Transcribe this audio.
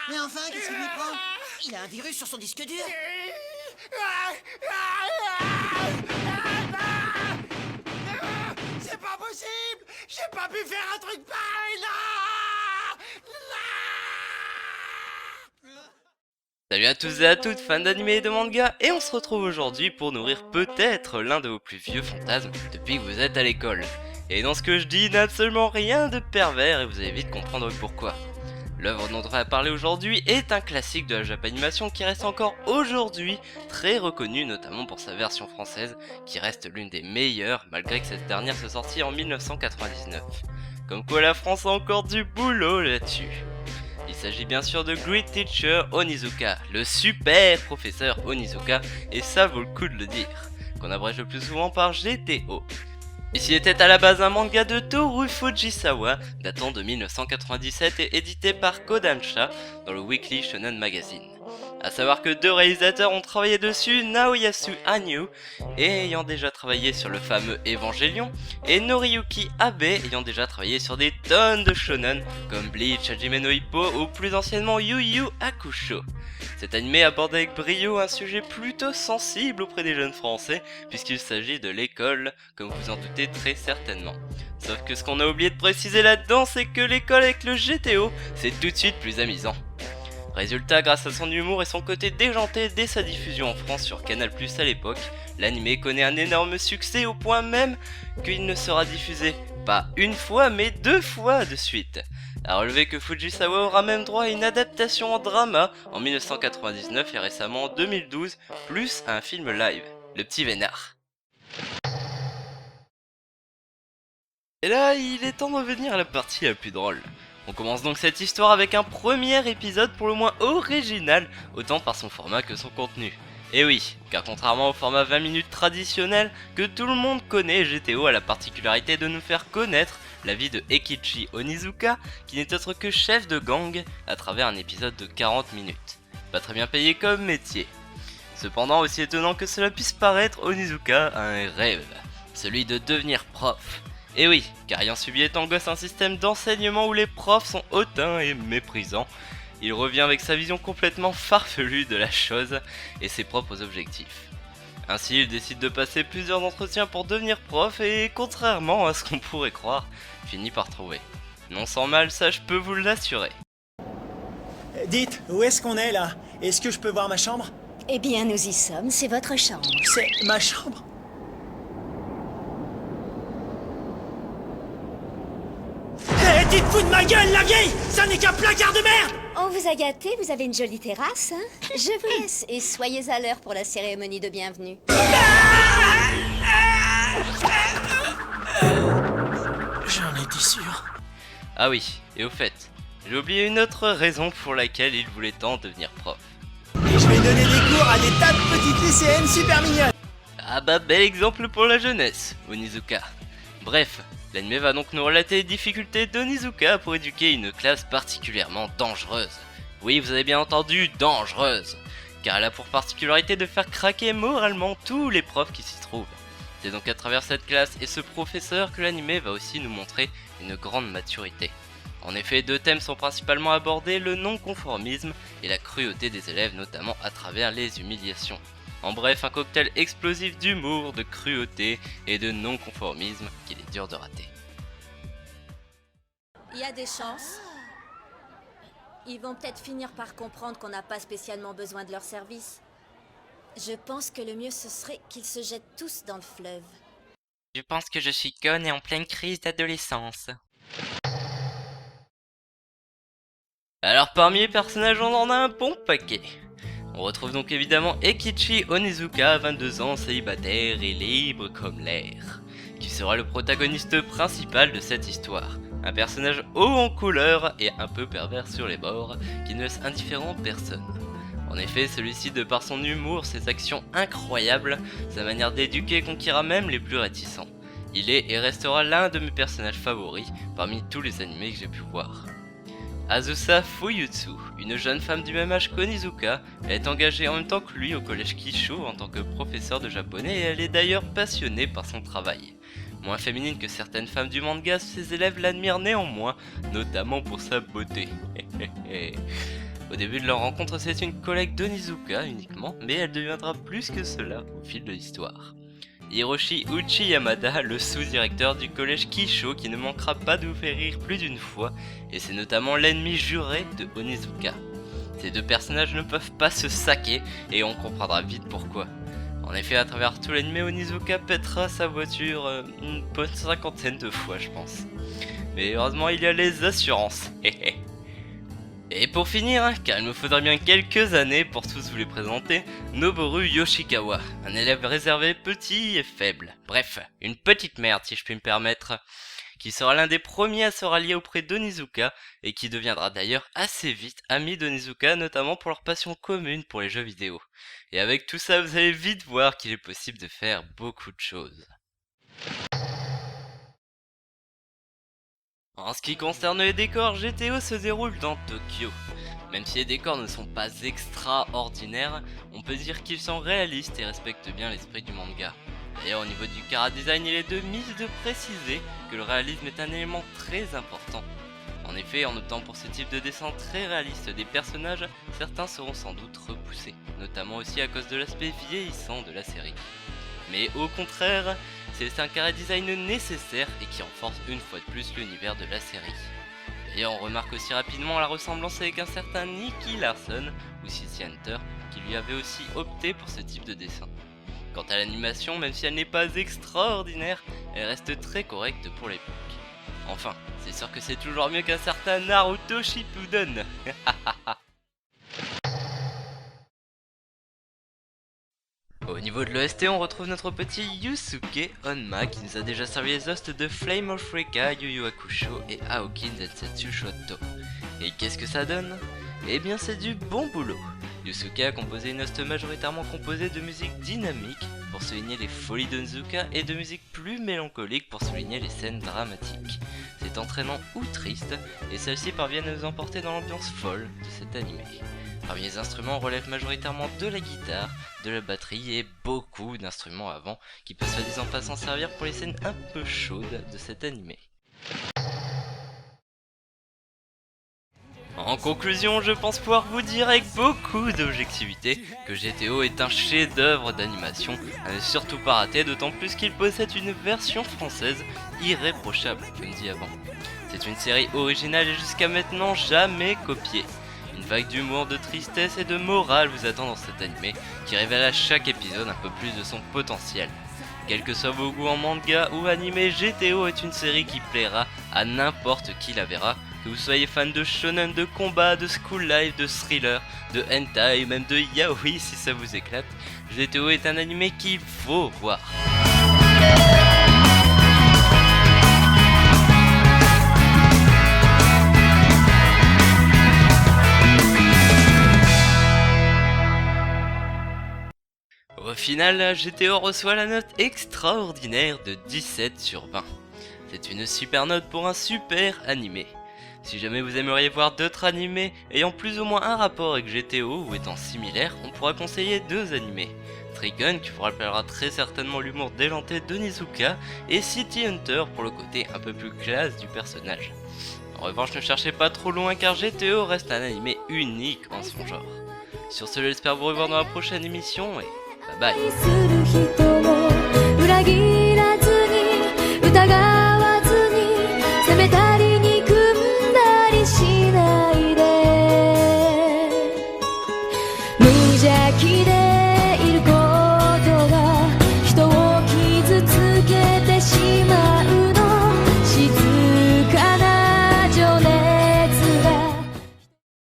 Mais enfin, qu'est-ce qu'il lui prend? Il a un virus sur son disque dur. C'est pas possible! J'ai pas pu faire un truc pareil, là! Salut à tous et à toutes, fans d'anime et de manga, et on se retrouve aujourd'hui pour nourrir peut-être l'un de vos plus vieux fantasmes depuis que vous êtes à l'école. Et dans ce que je dis, n'a absolument rien de pervers et vous allez vite comprendre pourquoi. L'œuvre dont on va parler aujourd'hui est un classique de la Japanimation qui reste encore aujourd'hui très reconnu, notamment pour sa version française, qui reste l'une des meilleures malgré que cette dernière se sortit en 1999. Comme quoi la France a encore du boulot là-dessus. Il s'agit bien sûr de Great Teacher Onizuka, le super professeur Onizuka, et ça vaut le coup de le dire, qu'on abrège le plus souvent par GTO. Et s'il était à la base un manga de Toru Fujisawa, datant de 1997 et édité par Kodansha dans le Weekly Shonen Magazine. A savoir que deux réalisateurs ont travaillé dessus, Naoyasu Hanyu, ayant déjà travaillé sur le fameux Evangelion, et Noriyuki Abe, ayant déjà travaillé sur des tonnes de shonen, comme Bleach, Hajime no Ippo, ou plus anciennement Yu Yu Hakusho. Cet animé aborde avec brio un sujet plutôt sensible auprès des jeunes français, puisqu'il s'agit de l'école, comme vous en doutez très certainement. Sauf que ce qu'on a oublié de préciser là-dedans, c'est que l'école avec le GTO, c'est tout de suite plus amusant. Résultat, grâce à son humour et son côté déjanté dès sa diffusion en France sur Canal+ à l'époque, l'anime connaît un énorme succès au point même qu'il ne sera diffusé pas une fois mais deux fois de suite. A relever que Fujisawa aura même droit à une adaptation en drama en 1999 et récemment en 2012, plus à un film live, Le Petit Vénard. Et là, il est temps de revenir à la partie la plus drôle. On commence donc cette histoire avec un premier épisode pour le moins original, autant par son format que son contenu. Et oui, car contrairement au format 20 minutes traditionnel que tout le monde connaît, GTO a la particularité de nous faire connaître la vie de Eikichi Onizuka, qui n'est autre que chef de gang, à travers un épisode de 40 minutes. Pas très bien payé comme métier. Cependant, aussi étonnant que cela puisse paraître, Onizuka a un rêve, celui de devenir prof. Et oui, car ayant subi étant gosse un système d'enseignement où les profs sont hautains et méprisants, il revient avec sa vision complètement farfelue de la chose et ses propres objectifs. Ainsi, il décide de passer plusieurs entretiens pour devenir prof et, contrairement à ce qu'on pourrait croire, finit par trouver. Non sans mal, ça je peux vous l'assurer. Dites, où est-ce qu'on est là? Est-ce que je peux voir ma chambre? Eh bien, nous y sommes, c'est votre chambre. C'est ma chambre? Hé, dites-vous de ma gueule, la vieille! Ça n'est qu'un placard de merde! On vous a gâté, vous avez une jolie terrasse, hein? Je vous laisse et soyez à l'heure pour la cérémonie de bienvenue. J'en étais sûr. Ah oui, et au fait, j'ai oublié une autre raison pour laquelle il voulait tant devenir prof. Et je vais donner des cours à des tas de petites lycéennes super mignonnes. Ah bah bel exemple pour la jeunesse, Onizuka. Bref, l'anime va donc nous relater les difficultés d'Onizuka pour éduquer une classe particulièrement dangereuse. Oui, vous avez bien entendu, dangereuse, car elle a pour particularité de faire craquer moralement tous les profs qui s'y trouvent. C'est donc à travers cette classe et ce professeur que l'anime va aussi nous montrer une grande maturité. En effet, deux thèmes sont principalement abordés, le non-conformisme et la cruauté des élèves, notamment à travers les humiliations. En bref, un cocktail explosif d'humour, de cruauté et de non-conformisme qu'il est dur de rater. Il y a des chances. Ils vont peut-être finir par comprendre qu'on n'a pas spécialement besoin de leur service. Je pense que le mieux ce serait qu'ils se jettent tous dans le fleuve. Je pense que je suis conne et en pleine crise d'adolescence. Alors parmi les personnages on en a un bon paquet. On retrouve donc évidemment Ekichi Onizuka, 22 ans, célibataire et libre comme l'air, qui sera le protagoniste principal de cette histoire. Un personnage haut en couleur et un peu pervers sur les bords, qui ne laisse indifférent personne. En effet, celui-ci, de par son humour, ses actions incroyables, sa manière d'éduquer conquérera même les plus réticents. Il est et restera l'un de mes personnages favoris parmi tous les animés que j'ai pu voir. Azusa Fuyutsu, une jeune femme du même âge qu'Onizuka, elle est engagée en même temps que lui au collège Kisho en tant que professeur de japonais et elle est d'ailleurs passionnée par son travail. Moins féminine que certaines femmes du manga, ses élèves l'admirent néanmoins, notamment pour sa beauté. Au début de leur rencontre, c'est une collègue d'Onizuka uniquement, mais elle deviendra plus que cela au fil de l'histoire. Hiroshi Uchiyamada, le sous-directeur du collège Kisho, qui ne manquera pas de vous faire rire plus d'une fois, et c'est notamment l'ennemi juré de Onizuka. Ces deux personnages ne peuvent pas se saquer, et on comprendra vite pourquoi. En effet, à travers tout l'anime, Onizuka pètera sa voiture une bonne 50aine de fois, je pense. Mais heureusement, il y a les assurances. Et pour finir, car il me faudra bien quelques années pour tous vous les présenter, Noboru Yoshikawa, un élève réservé, petit et faible. Bref, une petite merde si je puis me permettre, qui sera l'un des premiers à se rallier auprès d'Onizuka et qui deviendra d'ailleurs assez vite ami d'Onizuka, notamment pour leur passion commune pour les jeux vidéo. Et avec tout ça, vous allez vite voir qu'il est possible de faire beaucoup de choses. En ce qui concerne les décors, GTO se déroule dans Tokyo. Même si les décors ne sont pas extraordinaires, on peut dire qu'ils sont réalistes et respectent bien l'esprit du manga. D'ailleurs, au niveau du chara-design, il est de mise de préciser que le réalisme est un élément très important. En effet, en optant pour ce type de dessin très réaliste des personnages, certains seront sans doute repoussés, notamment aussi à cause de l'aspect vieillissant de la série. Mais au contraire, c'est un chara-design nécessaire et qui renforce une fois de plus l'univers de la série. D'ailleurs, on remarque aussi rapidement la ressemblance avec un certain Nicky Larson ou City Hunter qui lui avait aussi opté pour ce type de dessin. Quant à l'animation, même si elle n'est pas extraordinaire, elle reste très correcte pour l'époque. Enfin, c'est sûr que c'est toujours mieux qu'un certain Naruto Shippuden. Au niveau de l'OST, on retrouve notre petit Yusuke Honma qui nous a déjà servi les hosts de Flame of Recca, Yu Yu Hakusho et Aoki Densetsu Shoto. Et qu'est-ce que ça donne? Eh bien c'est du bon boulot. Yusuke a composé une host majoritairement composée de musique dynamique pour souligner les folies d'Onizuka et de musique plus mélancolique pour souligner les scènes dramatiques. C'est entraînant ou triste et celles-ci parviennent à nous emporter dans l'ambiance folle de cet animé. Parmi les instruments, on relève majoritairement de la guitare, de la batterie et beaucoup d'instruments avant qui peuvent soi-disant pas s'en servir pour les scènes un peu chaudes de cet animé. En conclusion, je pense pouvoir vous dire avec beaucoup d'objectivité que GTO est un chef-d'œuvre d'animation à ne surtout pas rater, d'autant plus qu'il possède une version française irréprochable, comme dit avant. C'est une série originale et jusqu'à maintenant jamais copiée. Une vague d'humour, de tristesse et de morale vous attend dans cet animé qui révèle à chaque épisode un peu plus de son potentiel. Quel que soit vos goûts en manga ou animé, GTO est une série qui plaira à n'importe qui la verra, que vous soyez fan de shonen, de combat, de school life, de thriller, de hentai, même de yaoi si ça vous éclate. GTO est un animé qu'il faut voir. Au final, GTO reçoit la note extraordinaire de 17 sur 20. C'est une super note pour un super animé. Si jamais vous aimeriez voir d'autres animés ayant plus ou moins un rapport avec GTO ou étant similaires, on pourra conseiller deux animés. Trigun qui vous rappellera très certainement l'humour déjanté d'Onizuka et City Hunter pour le côté un peu plus classe du personnage. En revanche, ne cherchez pas trop loin car GTO reste un animé unique en son genre. Sur ce, j'espère vous revoir dans la prochaine émission et bye bye. 無邪気な